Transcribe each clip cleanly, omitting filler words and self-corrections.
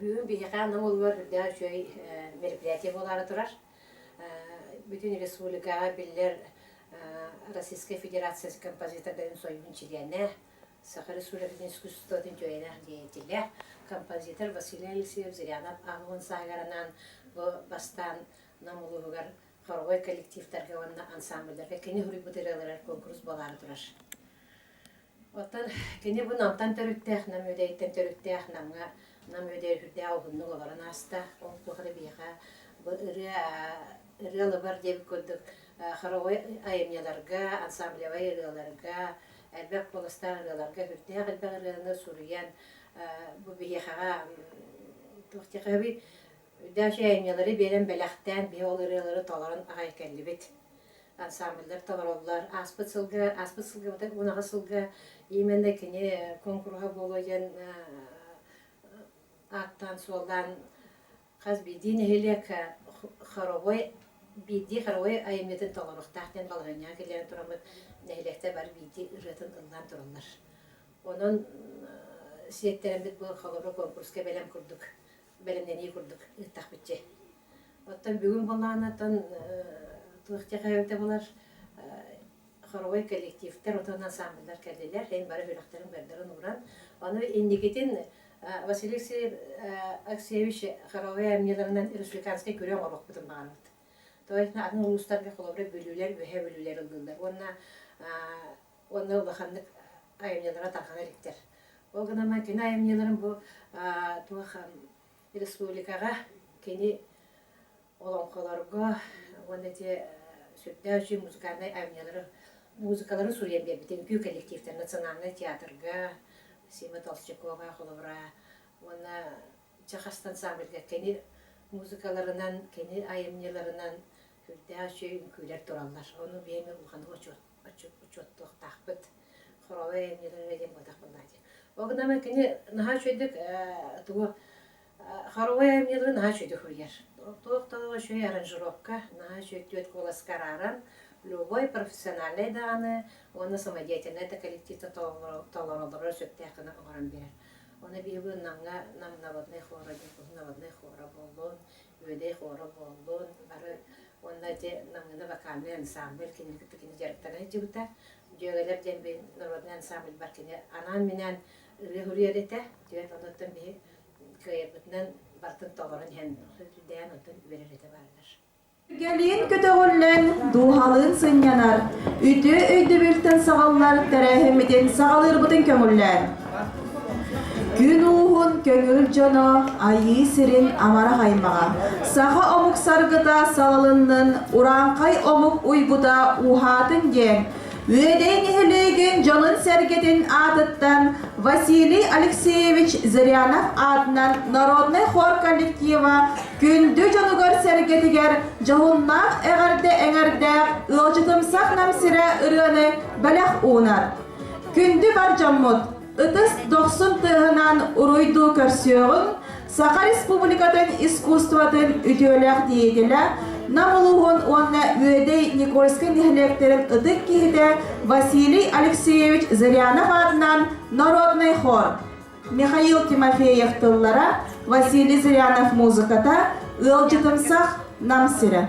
Бүгін бейханым олар да жөй мероприятие болары тұрар. Bütün республикаға білдер Российская Федерация композитордарын союзun члены, Саха Республикасының искусствотын жойнақ деятелі, композитор Василий Алексеев Зырянов ағылын сағарынан бастан намылығығар хоровой коллективтарға онына ансамбльдарға кені хүріп бұтырылар конкурс болары тұрар. Оттан кені бұл намтан төріттәқ, нам өдейттен төріттәқ, нам өдей хүрдә ауғынның оларын аста, ол тұғыры бейға бұл ырылы бар деп көрдік. Хоровой айымнеларға, ансамблевай ырыларға, әлбәк болыстан ырыларға хүрдәқ әлбәк ырылыны сұрыян бұл бейғаға тұқтеға бей Дәші әймелері берен бәләқтен бей ол ырылары таларын ағай кәлі бет. Ансамбльдер талар олар, аспыт сылға, онаға сылға, еменді кіне конкурға болуен аттан солдан қаз бейден әлек хоровой айыметін таларықтақтен балғанға келген тұрамыз нәйлекті бар бейді ұратын ылдан тұралар. Оның сиеттерін біт бұл хоровой конкурсқа бәлем күрдік. Бәлемден ей күрдік, ұттақ бітче. Оттан бүгін болағынаттан тұлықтеға өте болар хоровой коллективтер, отан ансамбльдар кәлделер, әйін бары бөліқтерін бәрдерін ұран. Оны ендекетін Василий Алексеевич хоровой әмнелерінен республиканскай көрен оруқ бұтын баған бұд. Тоғайтына атын ұлыстарға қолабыры бөлілер, өйе бөлілер ұлдылар. Оны ұлақандық әмнелері тарқана ректер. Ол ғынама кені әмнелерін бұл республикаға кені оланқаларға, онда сөтті үші музыкаларын сұрайын бәбітен күй коллективтер, национальный театрға, Сима Толстякова, Холовра, оны Чахастан самбілге кені музыкаларынан, кені айымнеларынан сөтті үші күйлер тұралар. Оны бейме бұлғанды ұчоттық тақпыт, хоровай айымнелар өйден бұлдақ бұлдады. Оғынама кені наға шөйдік хоровой әмнелері наға шөйді хүргер. Тоқтауға шөй аранжировка, наға шөйді қолас қараран, любой профессиональный дағаны, оны самодеятельный коллективті таланылары сөпті әқіні оғыран берер. Оны бейбі намға наводный хора болуын, өдей хора болуын, бары онда намғыны вокальный ансамбль, кенелгі жарықтарына жігіті, жөғелер дембей народный ансамбль бар кене анан менен үрер еті, оныттан бей көйебітінен бартын тоғырын хән дән отын берер еті барылар. Gelin kötüğünden duhalın sınyanar, üdü bilten sağallar terehemidin sağalır budun kömüller. Gün uğun köngül cana, ayı sirin amara haymağa. Sağa omuk sargıda sağalının, urankay omuk uyguda uhatın gen. Üyedeyn ihilegen canın sergetin adıttan Vasiliy Alexeyevich Zырянов adından Narodный Хор коллектива kündü canıgar sergetiger cahunnak eğerde ılcıtımsak namsire ırığını belak uğunar. Kündü var cammut, ıtıs 90 tığınan uruydu körsüğün, Saqa Respublikatın iskustuvatın ütüylek diyediler, Namuluğun onunla üyedey Nikolsky nihleklerin ıdık kihide Vasiliy Alexeyevich Zырянов adından Narodный Хор. Mikhail Timofeyev tıllara, Vasiliy Zырянов muzikata, ılcıtımsak namsire.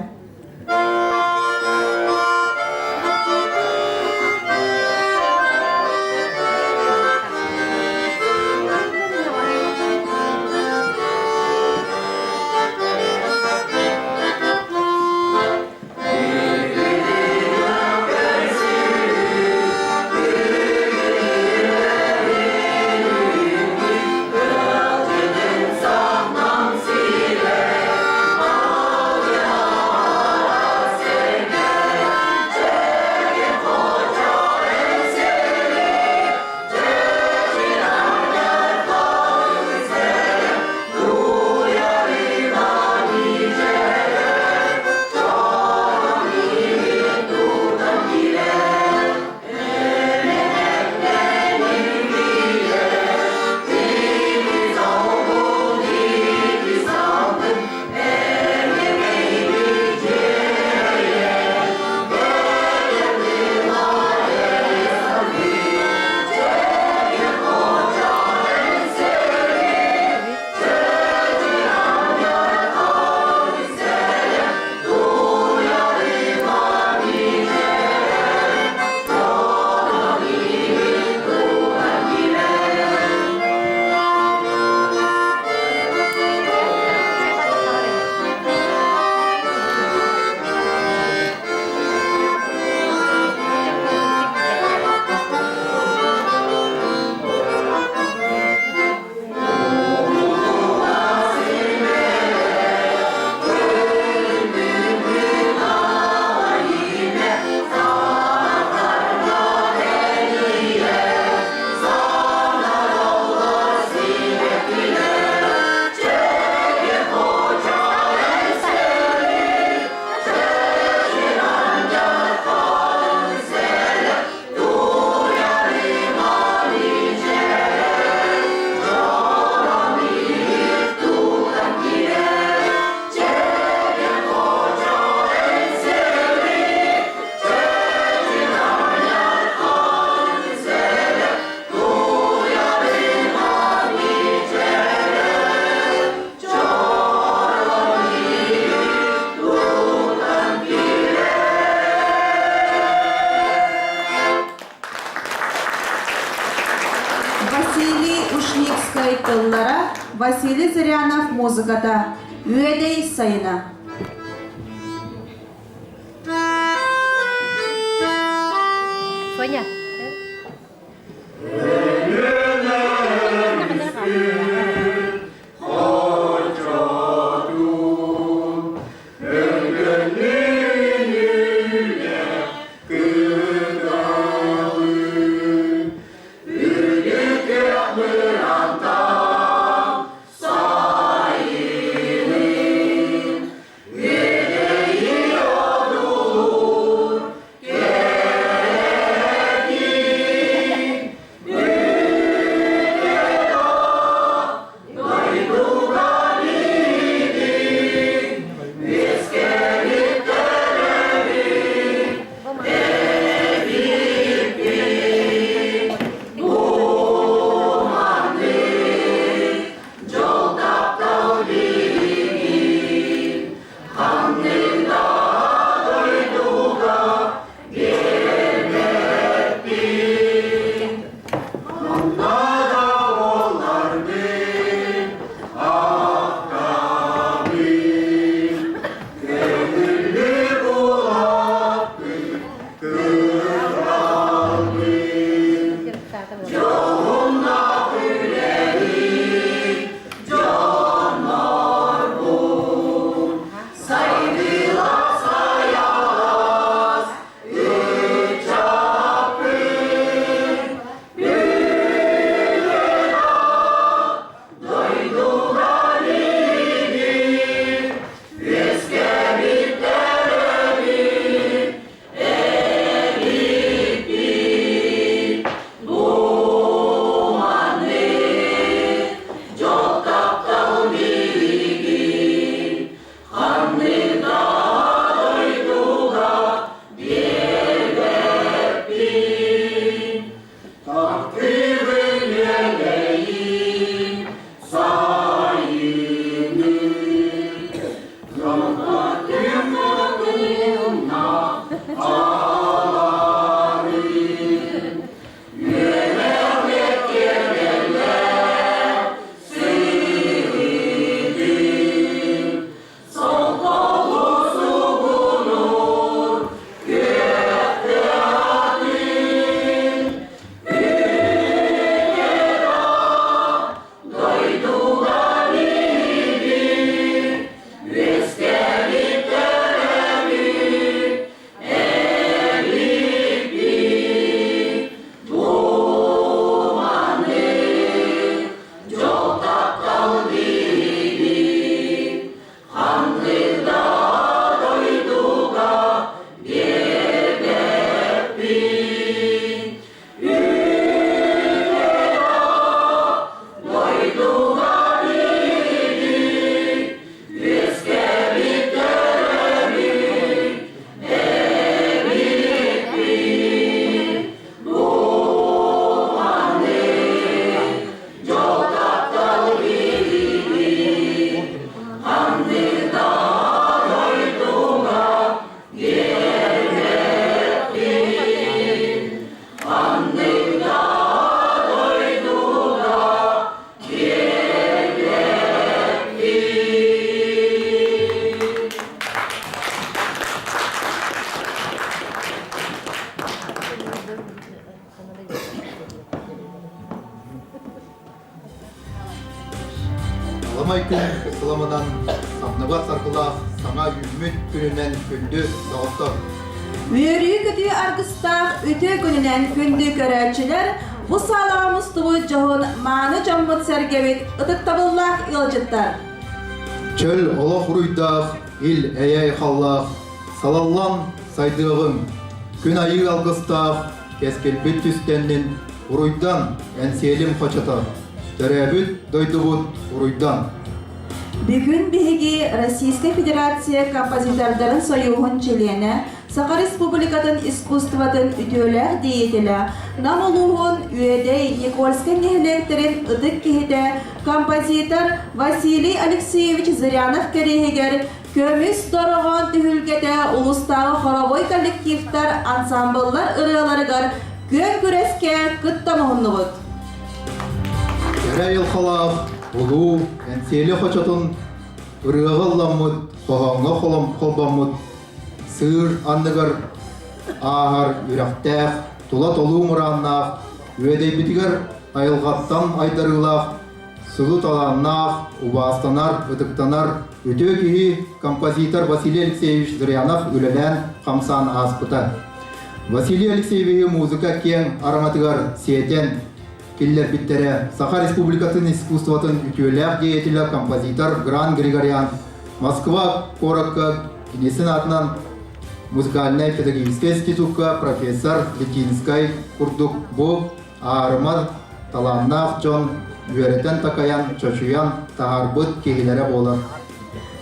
сайттыллара Василий Зырянов музыката «Үедей сайына». Соня. Salamay gün sılamadan sahnaga sarkıla sana ümit gününden gündü dağıttı. Üyeriyi kötü argısta öte gününden gündü görevçiler bu sağlamız tuğu cahın manı cammut sergevit ıtık tabıllak yolcutlar. Çöl ola huruydağ, il eyey hallağ, salallan saydığım gün ayı algıstağ, keskelbit tüstennin huruydan enseyelim koçata. Törəbüt doydubut huruydan. Bugün bihigi Российская Федерация композиторларын союғын члене Саха Республикатын искусстватын үтөләр дейетілі намылуғын үедей Никольская нехлектерін ұдық кехеде композитор Василий Алексеевич Зырянов керегер көміс дорогон түхілгеде улустағы хоровой коллективтар ансамбллар ырыларыгар көн күреске кыттамығынлығыд. Ярай елхалав, улу, энсели хочотун, ырыгылламыд, қоғаңға қолым қолбамыд, сыр анныгар, ағар, үрәқтәқ, тула толу мұраннақ, өйдей бітігер айылғаттан айдарылақ, сұлу таланнақ, убастанар, үдіктанар, өте кейі композитор Василий Алексеевич Зырянов үлелән қамсан аспыта. Василий Алексеевич музыка кен ароматыгар сетен киллер биттері Саха Республикатын искусствотын үтеләк деятелі композитор Гран Григорян Москва Коротко Кенесин атынан музыкальный педагогическая институтка профессор Литинскай Курдук Боб Армад Таланнах Джон Үйереттен Такаян Чочуян Тағарбыт кегелері болар.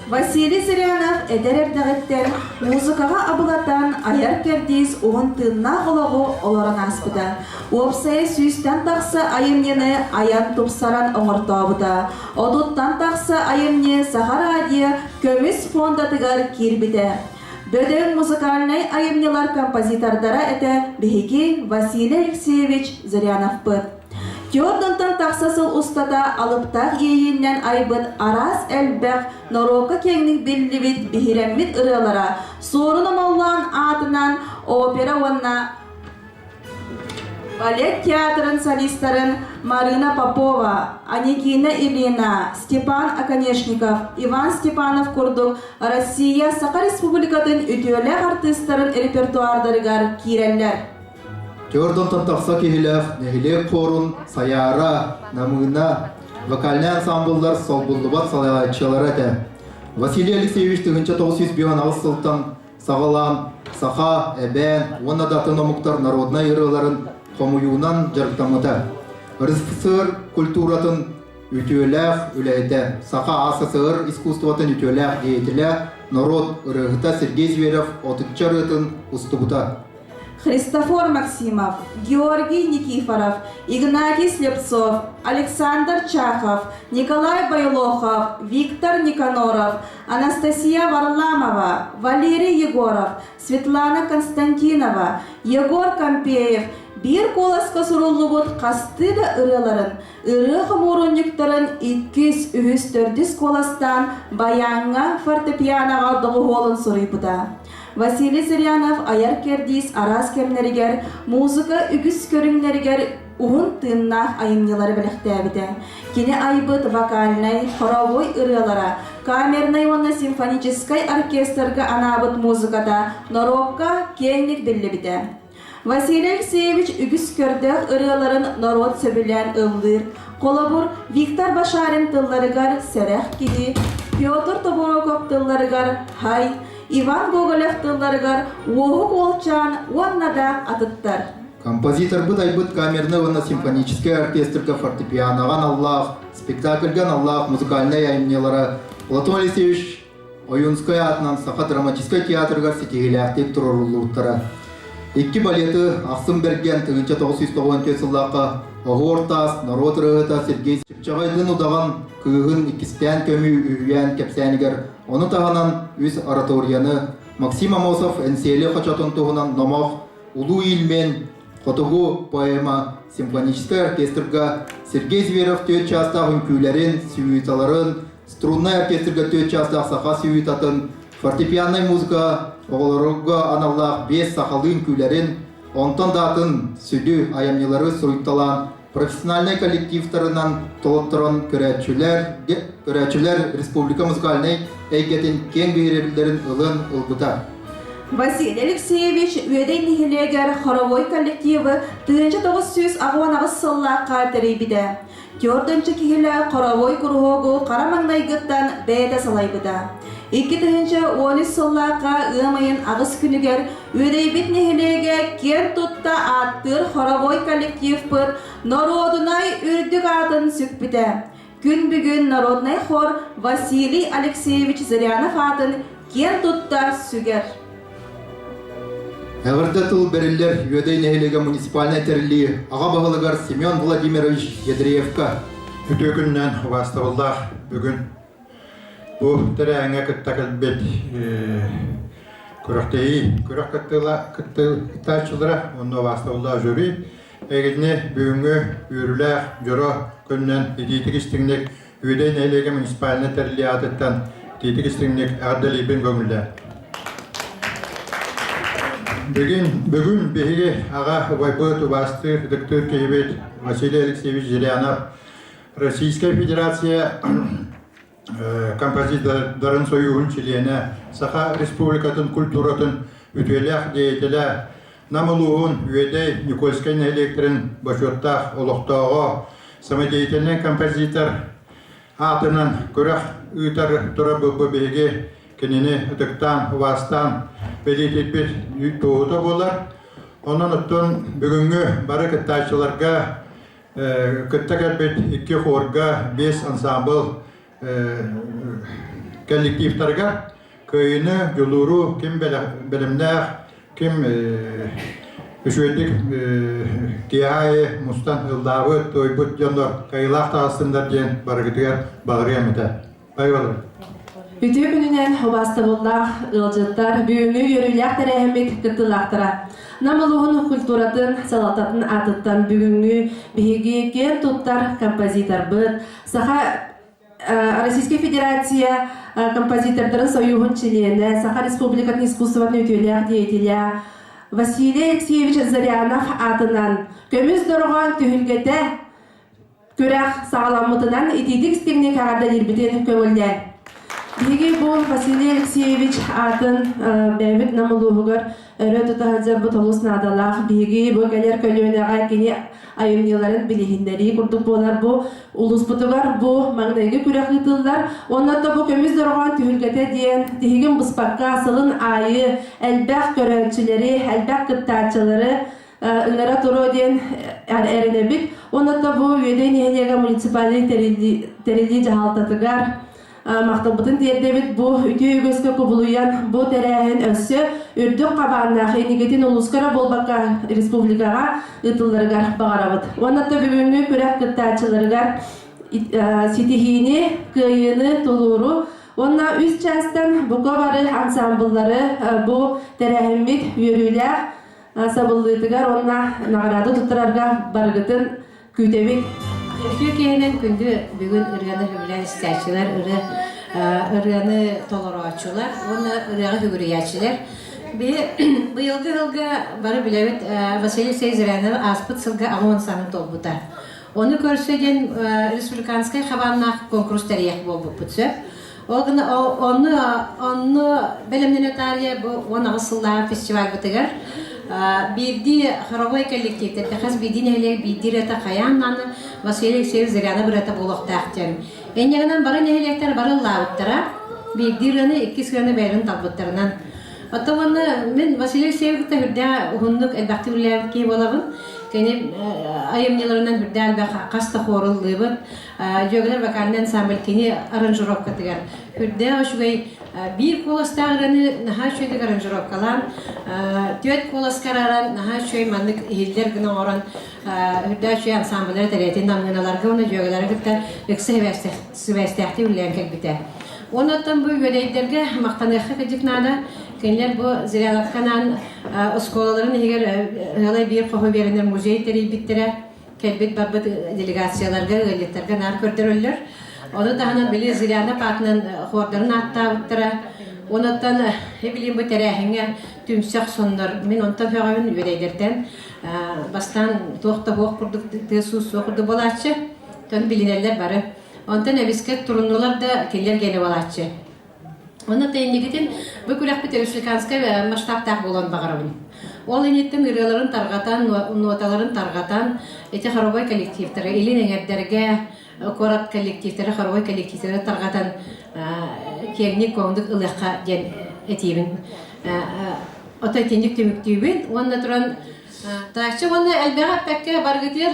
Василий Зырянов эдерердәгеттен музыкага абылатан аяр кердис угун тынна гологу олоран аспыда. Уопсай сүйстен тақсы айымнені аян тупсаран оңыртабыда. Одуттан тақсы айымне Саха радио көміс фондатыгар кирбиде. Бөдөң музыкальный айымнелар композитордара эте бихиги Василий Алексеевич Зырянов быт. Теордонтан тақсасыл устата алыптақ ейіннен айбыт арас әлбәқ Норовка кеңнің білдібіт бихиреммит ырылара сорын омаллан атынан опера онна балет театрын солистарын Марина Попова, Аникина Илина, Степан Аконешников, Иван Степанов Курдук, Россия Саха Республикатын үтөлі артисттарын репертуардарыгар киреллер. Теордон тақса кехилев, нехилек қорын, саяра, намына, вокальный ансамблдар солбулдубат салайчылар әті. Василий Алексеевич 1996 сылтан сағалан, саха, әбән, оны датын омуктар народный ырыларын қомуюнан жарықтамыда. РСФСР культуратын үтөләк үләйді. Саха АССР искусстватын үтөләк деятелі народ ырығыта Сергей Зверев отытчарытын устубута. Христофор Максимов, Георгий Никифоров, Игнатий Слепцов, Александр Чахов, Николай Байлохов, Виктор Никаноров, Анастасия Варламова, Валерий Егоров, Светлана Константинова, Егор Компеев, бир коласка суруллубут кастыда ырыларын, ыры хымурунниктарын 200-300 коластан баянга фортепианаға доғуолын сурыйбыда. Василий Зырянов аяр кердис арас кемнеригер, музыка үгіс көріңнеригер уғын тыннақ айымнелары біліқтәбіді. Кені айбыт вокальный, хоровой ырылара, камерный оны симфонический оркестрга анабыт музыкада Норовка кеңлік білі. Василий Алексеевич үгіс көрдіқ ырыларын народ сөбілен ылдыр, қолабыр Виктор Башарин тылларыгар сәрәқ кеді, Петр Тобороков тылларыгар хай, Иван Гоголев тылларыгар оғық олчан оннада атыттар. Композитор бұд айбыт камерны оны симфонический оркестрга фортепианаған Аллах, спектакльган Аллах музыкальный айымнелары Платон Алексеевич Оюнской атынан Саха драматический театргар сетегеләқтек тұрырылуыттары. Икки балеты Ақсын берген 1994 сыллаққа Оғыртас, народ рығыта Сергей Чепчағайдың ұдаған күйігін икістен көмі үйен кепсәнігер. Оны тағынан үз ораторияны Максим Амосов әнселі қачатын тұғынан номақ ұлу илмен Қотығу поэма симфонический оркестрга Сергей Зверев 4 частағын күйлерін, сүйіталарын, струнный оркестрга 4 частақ саха сүйітатын, фортепианный музыка оғылырыға аналлақ 5 сақалын күйлерін, онтан датын сүді аямнелары сұруйтталан, профессиональный коллективтарынан толыттырын көрәтшілер Республика музыкальный әйгетін кен бейребілдерін ұлын ұлбыта. Василий Алексеевич өйдей нихилегер хоровой коллективы 1900 ағуанағыз сыллаққа тәрейбіде. Төрдінші кихілі хоровой күрғоғу қарамаңнайгыттан бәйді салайбыда. 2010 сыллаққа ұмайын ағыз күнігер өйдей біт нихилеге кен тұтта аттыр хоровой коллектив бұд народунай үрдік атын сүкбіде. Күн бүгін народнай хор Василий Алексеевич Зырянов атын кен тұтта сүгер. Әғірді тұл бәрілер өйдей нәхелеге муниципальный тәрілі аға бағылығар Семен Владимирович Ядреевка. Үті күннен вастығылда бүгін бұл тәрі әңе күттәкіл бет көріқтейі, көріқ күттәчылыра, оны вастығылда жүрі. эгидне бүгүнгү үрүлэх жоро көннен идитик истигник үйден элеге муниципалны терлиатыттан идитик истигник ардалибин көңүлдэ. Бүгүн биһиги ага Вайбот Убасты доктор Киевит Василий Алексеевич Зырянов Российская Федерация композитордарын союғын члене Саха Республикатын культуратын үтелях деятеля намылуғын үедей Никольской электрин башоттах олықтауға самодеятельный композитор атынан көрәқ үйтар тұра бұлбы беге кенені үтіктан, вастан белететпет туғыта болар. Онын ұттын бүгінгі бары кіттайшыларға кіттак әлбет 2 хорға 5 ансамбл коллективтарға көйіні жүлуру кем білімнәқ, кем үшөйдік кияйы мұстан ұлдағы тойбұт жондар қайылақ тағысындар ден барғытығар бағыры әміті. Байбалыр. Үтü gününen Ubastı-Bullah ılcıttar büyüğünü yörülyak terehemmit kıttılақтыра. Намылуғын культуратын, салататын атыттан бүгүнгү биһиги кен туттар композитор быт. Саха Российская Федерация композитордарын союғын члене, Саха Республикатын искусствоватын өтелях деятеля Василий Алексеевич Зырянов атынан көміз дұрған түхілгеті көрәқ сағаламытынан итидік стегіне кағарда дербітен көңілдер. Биги бу Василий Алексеевич атын бәбит намылуғығыр өрі тұтағызыр бұ толус надалақ. Биги бу кәлер көліуінаға кені айымнеларын білігіндері күрдік болар бу улус бұтығар бу маңдайғы күрек ұтылдар. Оннатта бу көміз дұрған түхілгеті дейін тегін бұспаққа асылын айы әлбәқ көрәнчілері, әлбәқ күттачылары ыңғара тұру дейін әріне бит. Оннатта бу өйден еңеге муниципалды терилі жағалтатығар. Мақтабытын дердебет бу үте өгөскө кубулуян бу тәрәһен өссө үрдүк кабааннах энигетин улускара болбакка республикага ытылларыгар багарабыт. Онатта бүгүнгү күрәк кыттаачыларыгар ситихини кыйыны тулуру. Онна үз частан бука бары ансамбллары бу тәрәһенбит үйрүләр сабыллытыгар онна награды туттарарга баргытын күтебит. Türkiye'nin gündü bugün ırganı hübülen isterçiler, ırganı toleraçılar, onu ırganı hübüriyatçılar. Bu yılgı barı bilevit Vasily Seyzrenov aspıt sılgı amon sanı tolbutar. Onu görseden Respublikanskay xabanlaq konkurs tarih bolbu putsu. Onu belimden ötariye bu 10 ısıllar festival butıgar. Birdi хоровой коллективтер, тахас бидин эле бидирета каяннаны Василий Алексеевич Зырянов бирата болохтактен. Эннегенен бары нехелектер бары лауттара, бидираны 2 сыраны бәрін талбыттарынан. Оттаваны мен Василий Алексеевичте хүрдә ухунлук элбакты үлләр ки болабын. Кене айымнеларынан хүрдә элбак каста хорыллыбын. Жөгөлөр вокальный ансамбль кене аранжировка тигәр. Хүрдә ошугай bir kolastağırını naha şöyle aranjировкалан, 4 kolaskararan naha şöyle manlık hilder günü oran, hüdda şöyle ansambulları tereytin damgınalarga onu jögeleri gıtta yoksa süvestehti üllenkek biter. Ondan bu yödeyderge maqtanıqı kıcıknada kendiler bu Ziraatkanan oskolaların eğer bir qohu verenler muzey terey bittire, kelbet babbat delegasyalarga, gayletlerge nar kördürürler. Onu da hanan bili Zirana Pak'ın hordarını atta uttıra. Ondan bileyim bu terehine tümsek sonlar. Men ondan fağın yüreyderden bastan tohta hoq kurduk sus okurdu bolatçı. Ton bilinerler barı. Ondan evisket turunlular da keller gelip bolatçı. Ondan da indikidin bu kulak bir Respublikanska masштабтақ болан бағарабын. Ол инеттен ырыларын тарғатан, ноталарын тарғатан, эти хоровой коллективтері, илин эңердерге корат коллективтері, хоровой коллективтері тарғатан кегник коңдық ылыққа ден этибін. Ота тендік төміктейбін. Онда тұран тақшы, онда әлбәға пәкке барғытер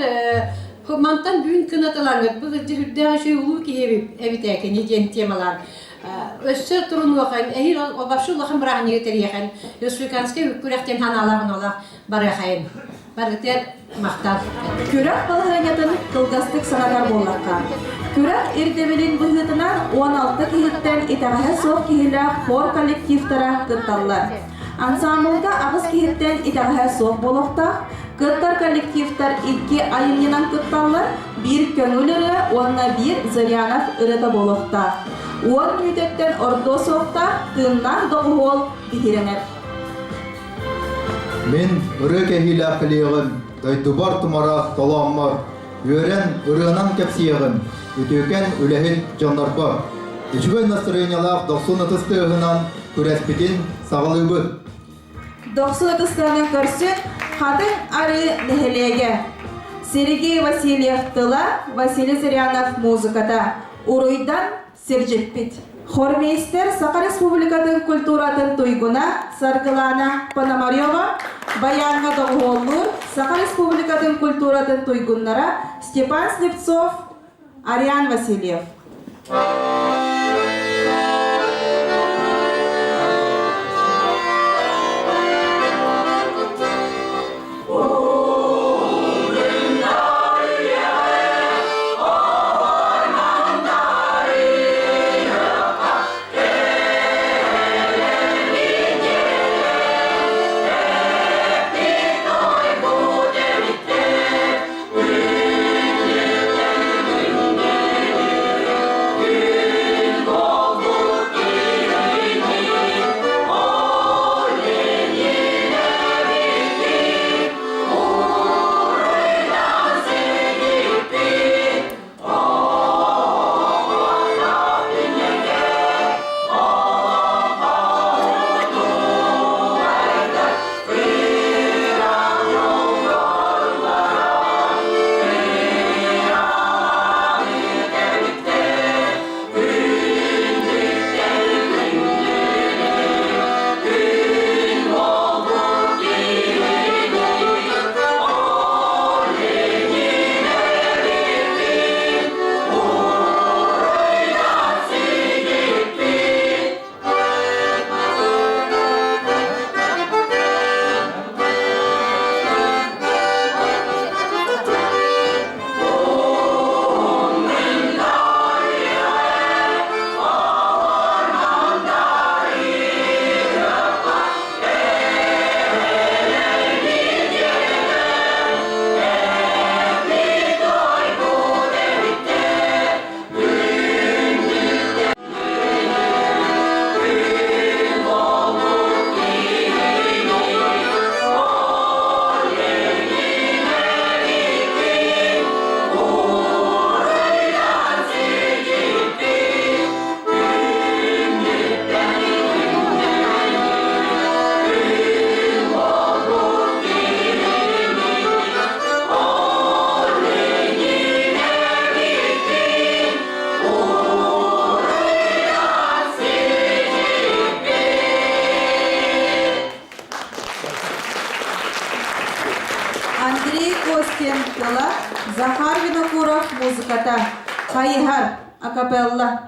мантан бүгін күн атылаңыз. Бұл жүрдіға шөй ұлу кейбіп әбітәкі, неден темалар. Өссөр турун уақын, әйір обапшы ұлақын бірағын егетер еқін. Республиканский күректен ханалағын олақ бар еқайын. Барғытер мақтал. Күрәк балығайнатын қылғастық сағадар болаққа. Күрәк ердебелін бұғытынан 16 кейіттен итағыға соқ кейілі хор коллективтара тұтталылар. Ансамблға ағыз кейіттен итағыға соқ болықта Кыттар коллективтар 2 айыннан кытталлар, bir көңүлөрө, онна bir Зарянов ырыта болохта. 10 мүнөттен ордо соқта тыннақ доғуол бихиренер. Мен ыры кәхилі қылиығын, дайдубар тұмара таламмар, өрен ырынан кәпсиығын, өтөкен үләхін жандарпа. Үчігөй настроениялақ 90 тыстығынан көрәспетін сағылығы. 90 тыстығынан көрсін, қатын ары нәхелеге. Сергей Васильев тыла, Василий Зарянов музыката. Уруйдан сержеппет. Хормейстер Сақа Республикатын культуратын туйгуна Саргылана Пономарева, Баянға доғуоллур Сақа Республикатын культуратын туйгуннара Степан Слепцов, Ариан Васильев. Андрей Костин тыла, Захар Винокуров музыката. Хайхар акапелла.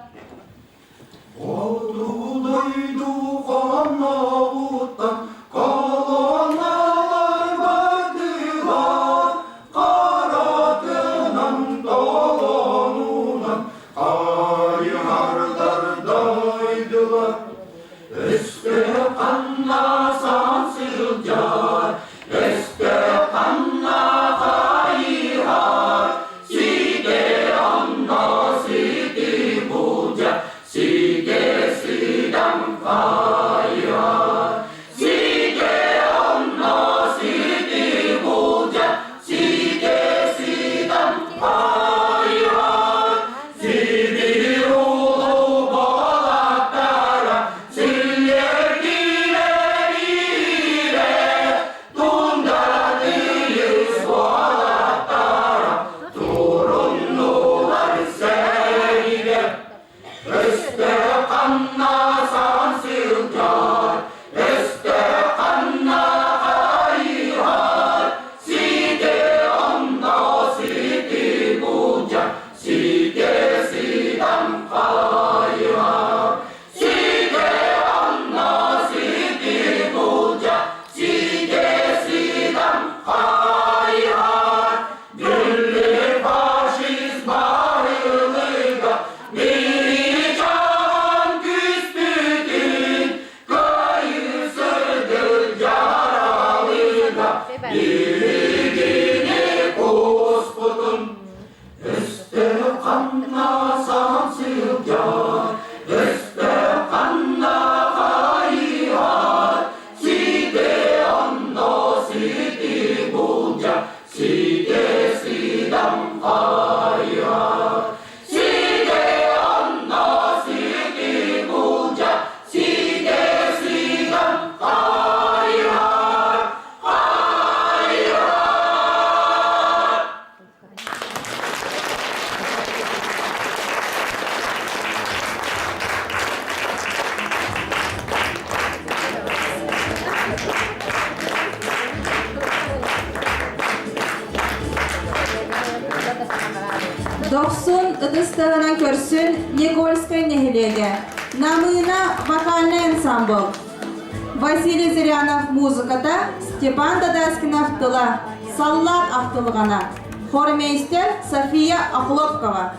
Sige sidang kaya, Doksun ıdыстығынан көрсін Никольскай нехилеге. Намына вокальный ансамбль. Василий Зырянов музыката, Степан Дадаскинов тыла, Саллат автылығана. Хормейстер София Ахлопкова.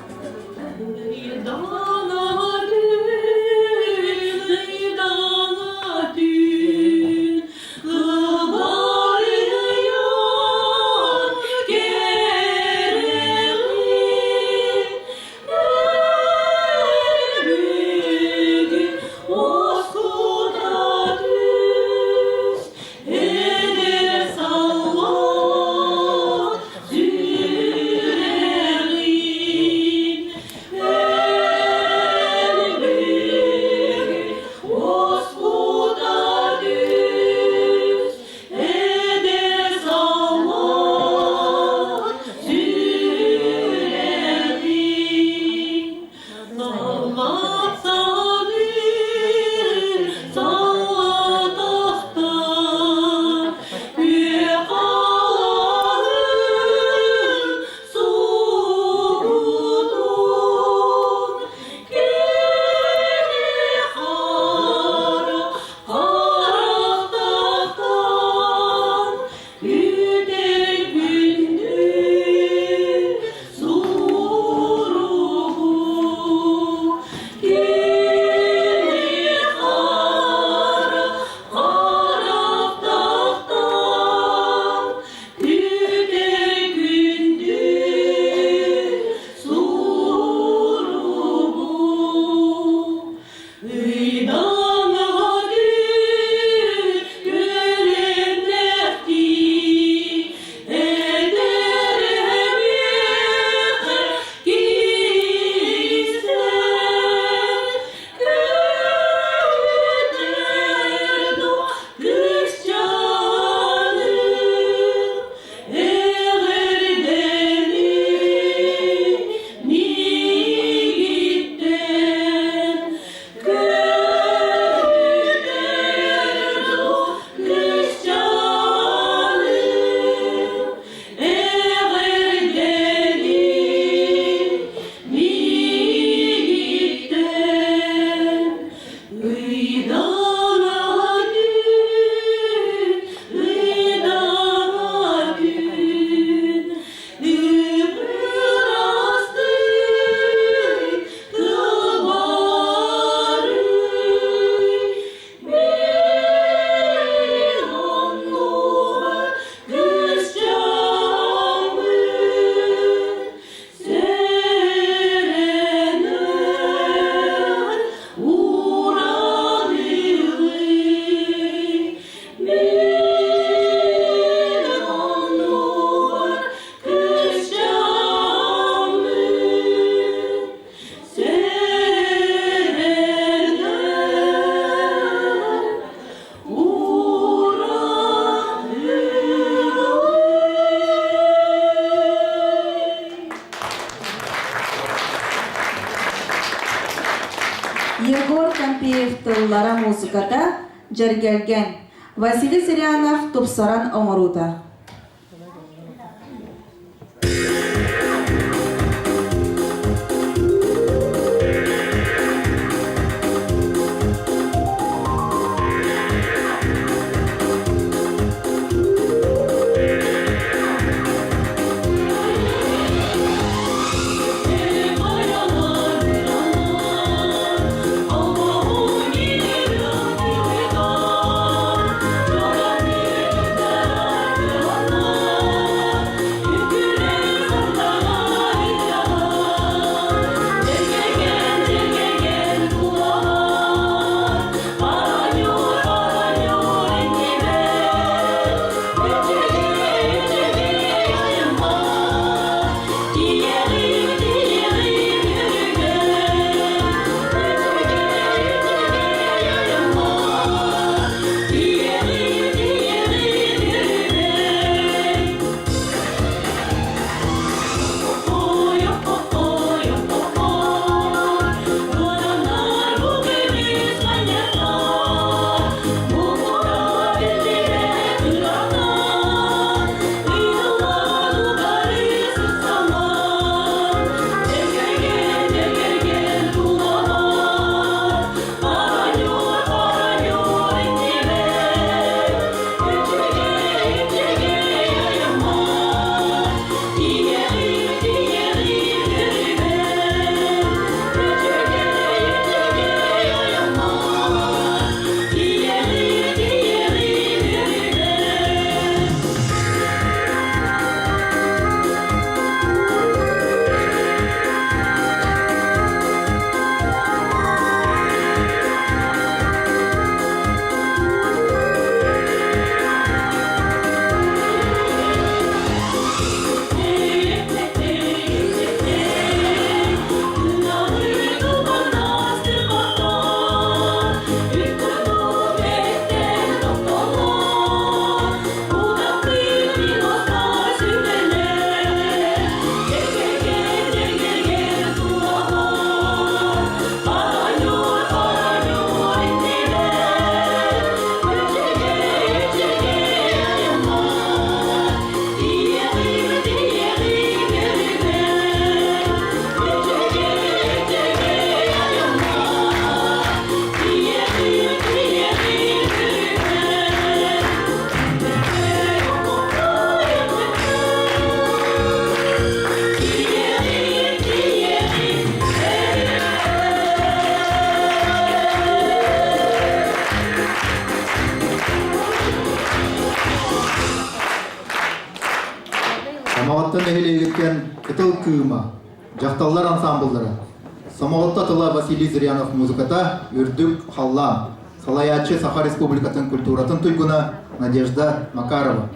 Егор Кампиев тыллара музыката жергелген. Василий Зырянов тупсаран оңорута. Самағаттан эхелегеткен Кытыл күйіма, жақталлар ансамблдары. Самағатта тыла Василий Зырянов музыката үрдік халлам. Салаячы Саха Республикатын культуратын туйгуна Надежда Макарова.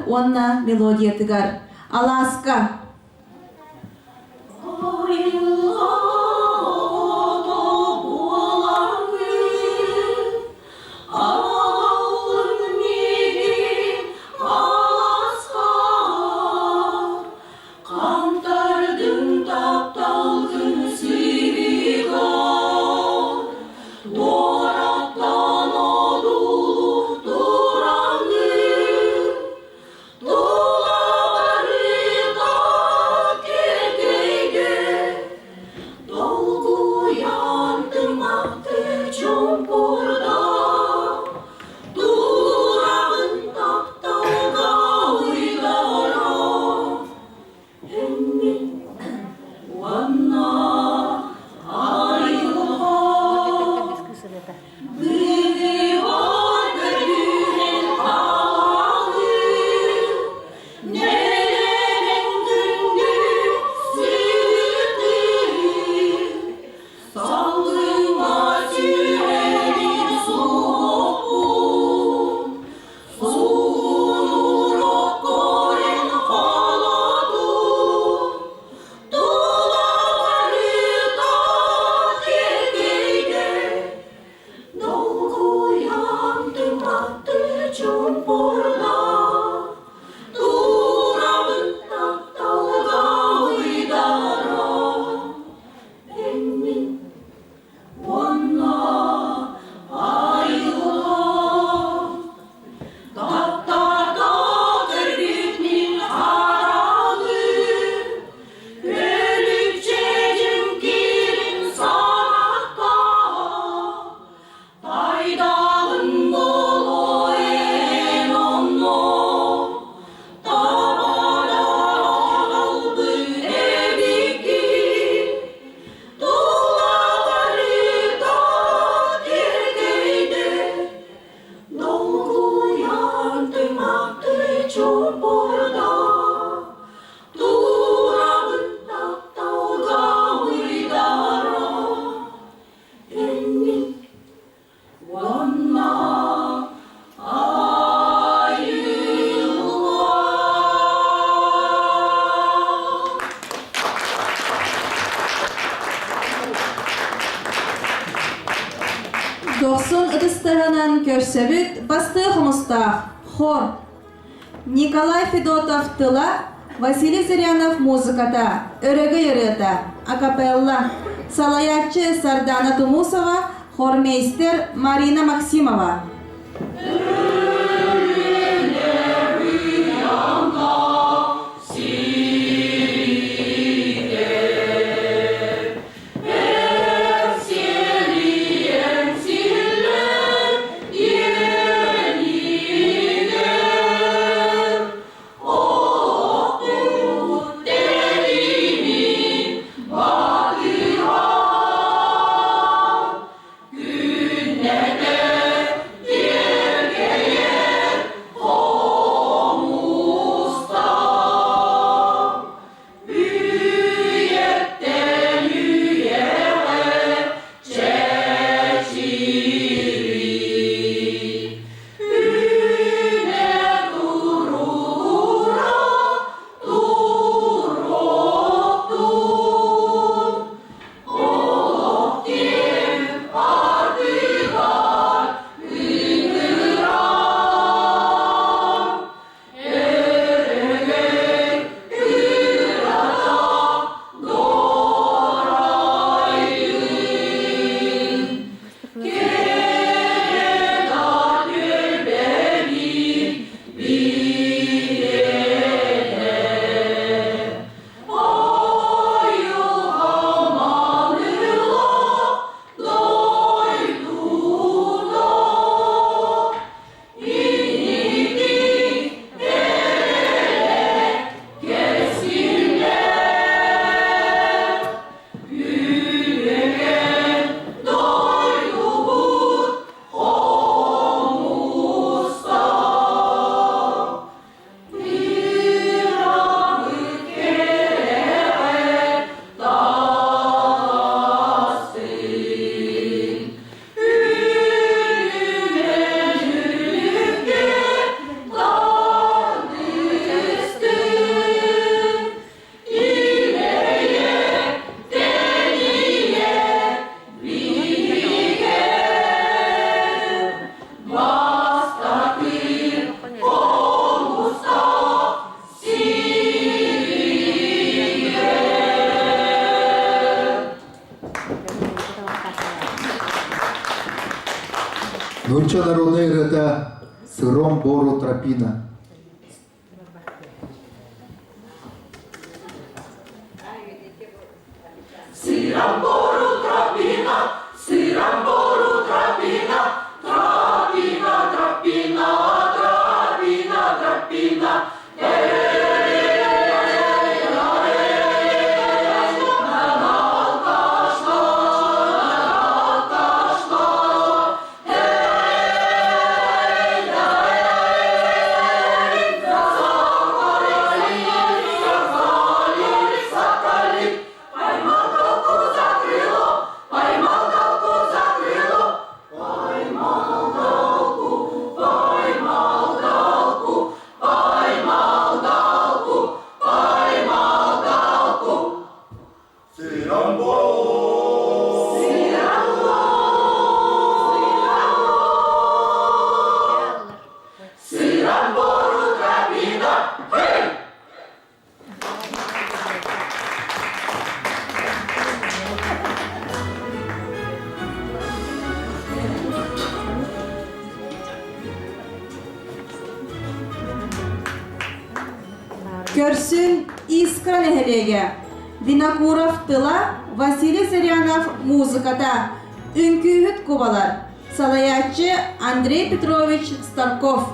Онна мелодия тыгар. Аласка. Doksun ıdыстығынан көрсөбүт басты хумуста хор. Николай Федотов тыла, Василий Зырянов музыката, өрөгө йырыта, акапелла, салаячы Сардана Тумусова, хормейстер Марина Максимова. Нульча народная рыта сыром бору тропина. Сыром бору тропина, сыром бору тропина, тропина, тропина, тропина, тропина. Көрсүн Искра Нехелеге, Винокуров тыла, Василий Зырянов музыкада, Үңкүйхүт кубалар, Салаячы Андрей Петрович Старков.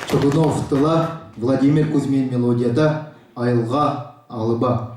Чугунов тыла, Владимир Кузьмин мелодияда Айылға алыба.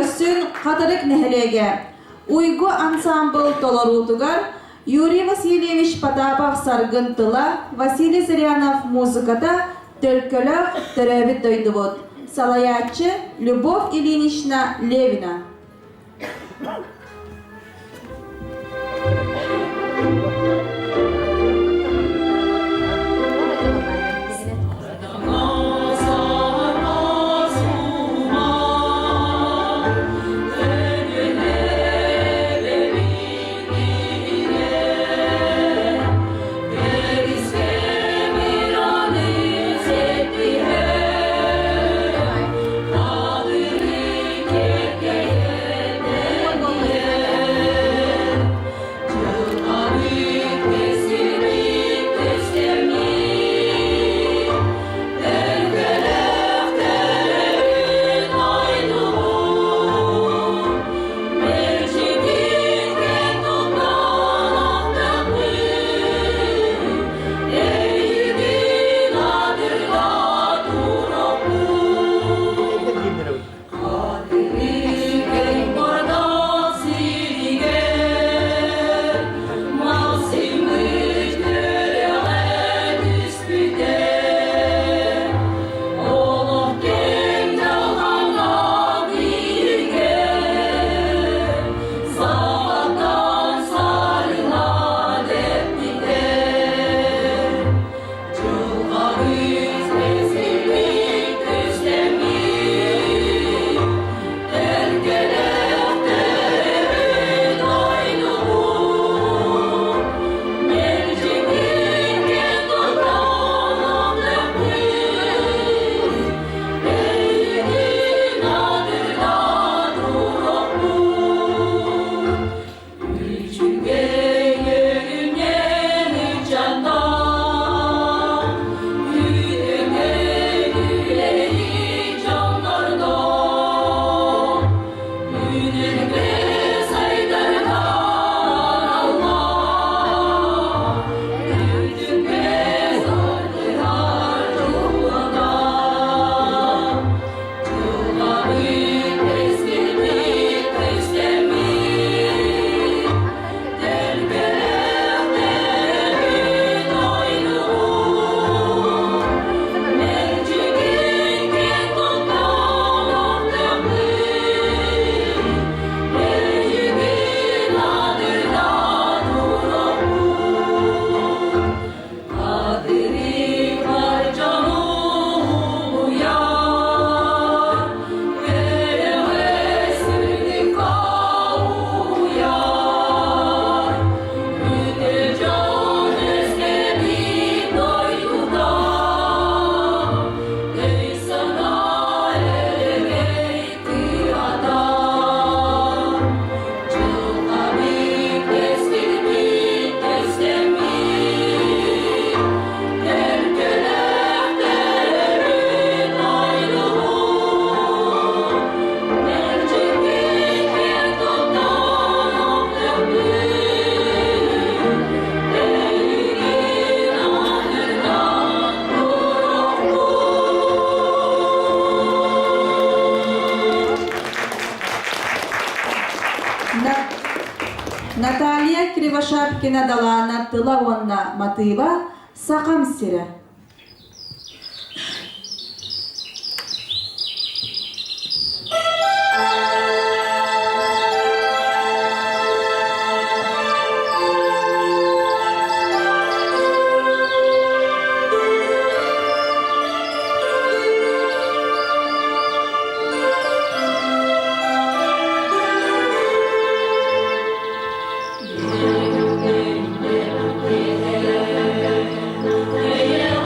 Көрсүн қатырык нәһелеге. Уйгу ансамбл толорутугар Юрий Васильевич Потапов саргын тыла, Василий Зырянов музыката төлкөлөк төрөбүт дойдубут. Салаячы Любовь Ильинична Левина. Наталья Кривошапкина Далана Тылауанна Матыева Сақам сирі. Yeah.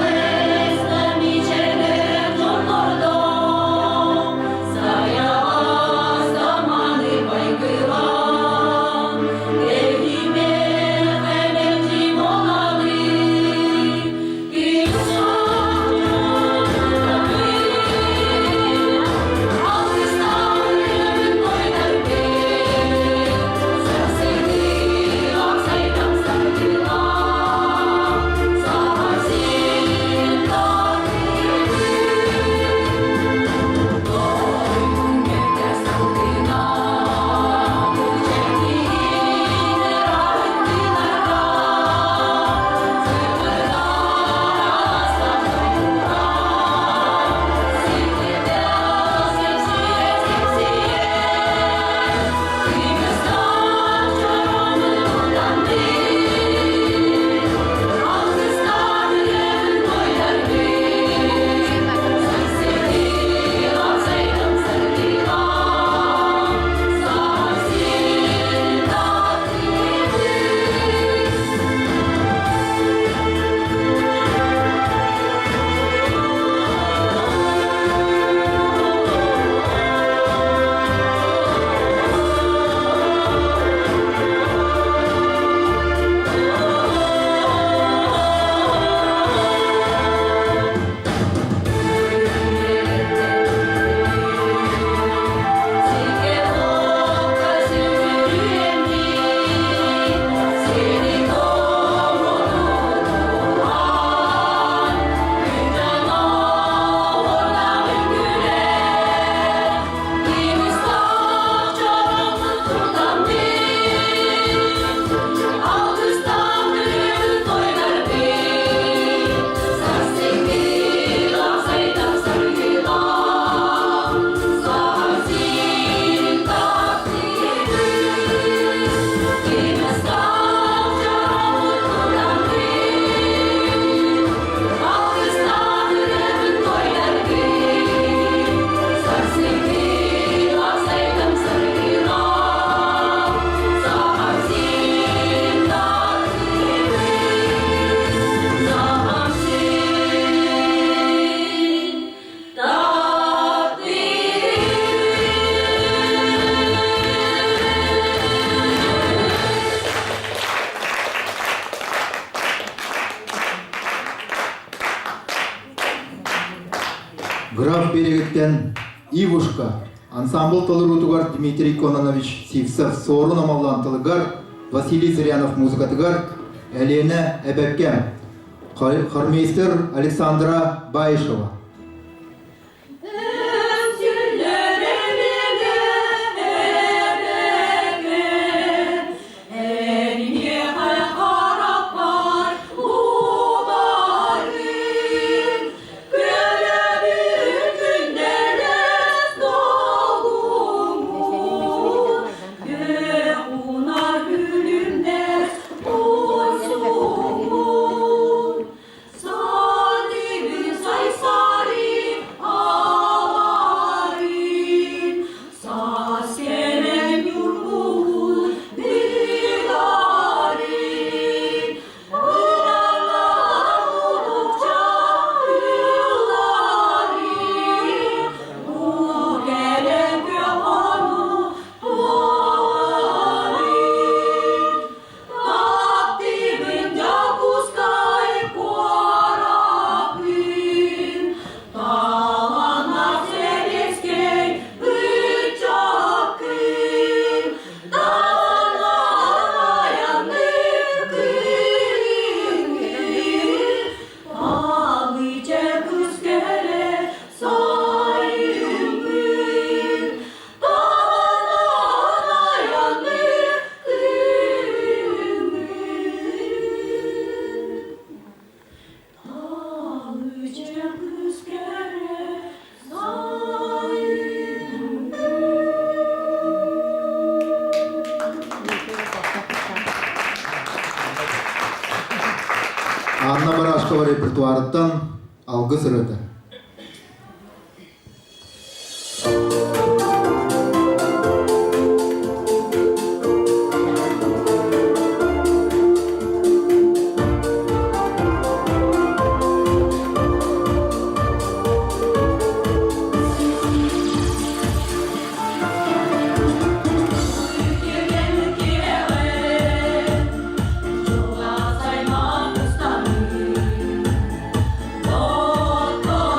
бириктен Ивушка, ансамбл толырутугар Дмитрий Кононович Сивсов сорун амаллантылыгар, Василий Зырянов музыкатыгар, Элена Эбеккем, хормейстер Александра Баишева. Анна Барашкова репертуарыттан алгы сырыды. Oh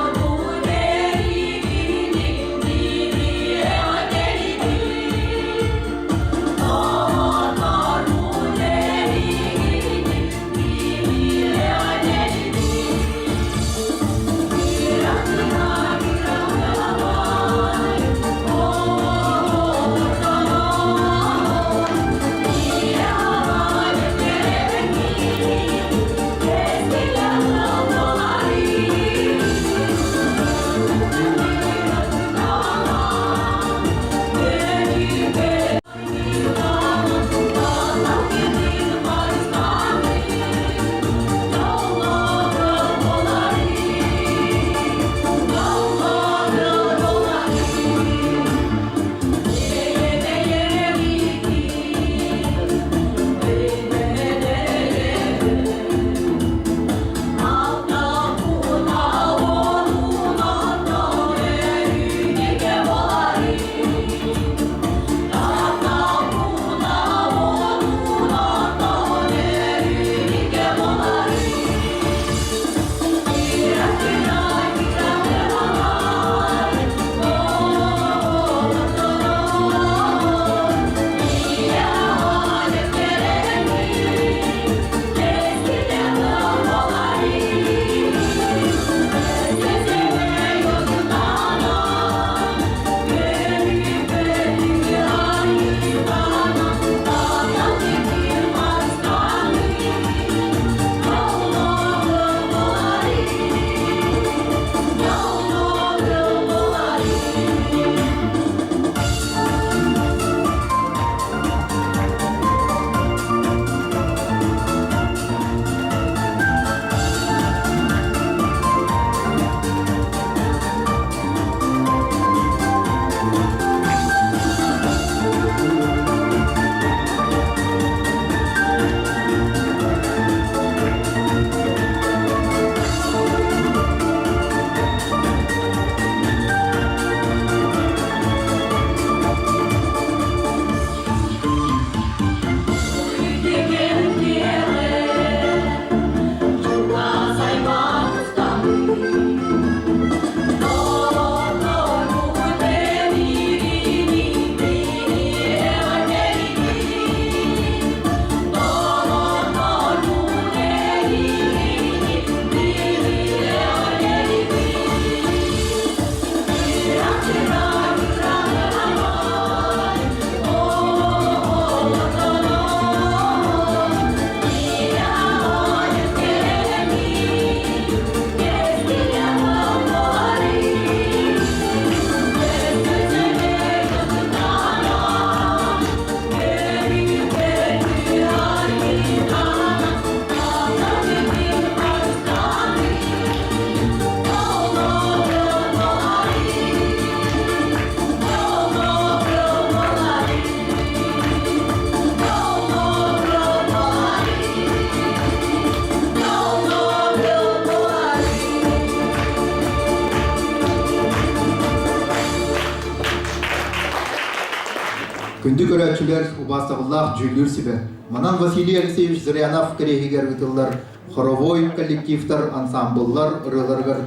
Күнді көрәтшілер убастағыллах жүлдір сібе. Манан Василий Алексеевич Зырянов керехигер гытыллар, хоровой коллективтар, ансамбллар, ырыларгар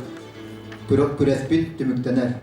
күрәспет түміктенер.